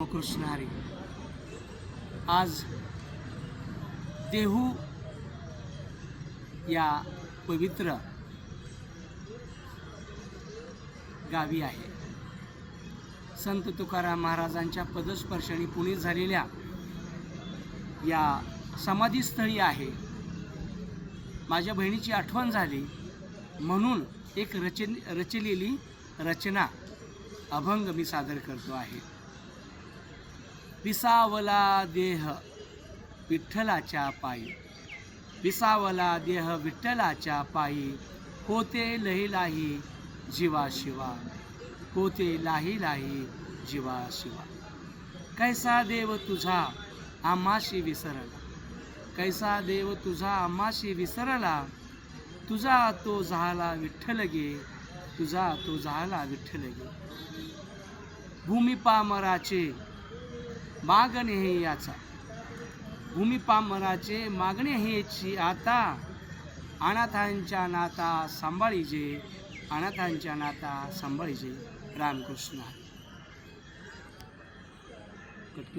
कृष्ण हरी. आज देहू या पवित्र गावी आहे. संत तुकाराम महाराजांच्या पदस्पर्शाने पुनीत झालेल्या या समाधीस्थळी आहे. माझ्या बहिणीची आठवण झाली म्हणून एक रचलेली रचना अभंग मी सादर करतो आहे. विसावला देह विठ्ठलाच्या पायी, विसावला देह विठ्ठलाच्या पायी, होते लही लाही जीवा शिवा, होते लाही लाही जीवा शिवा. कैसा देव तुझा आम्हाशी विसरला, कैसा देव तुझा आम्हाशी विसरला, तुझा तो झाला विठ्ठल गे, तुझा तो झाला विठ्ठल गे. भूमी पामराचे मागणे हे याचा, भूमी पामराचे मागणे हेची आता, अनाथांच्या नाता सांभाळीजे, अनाथांच्या नाता सांभाळीजे. रामकृष्ण.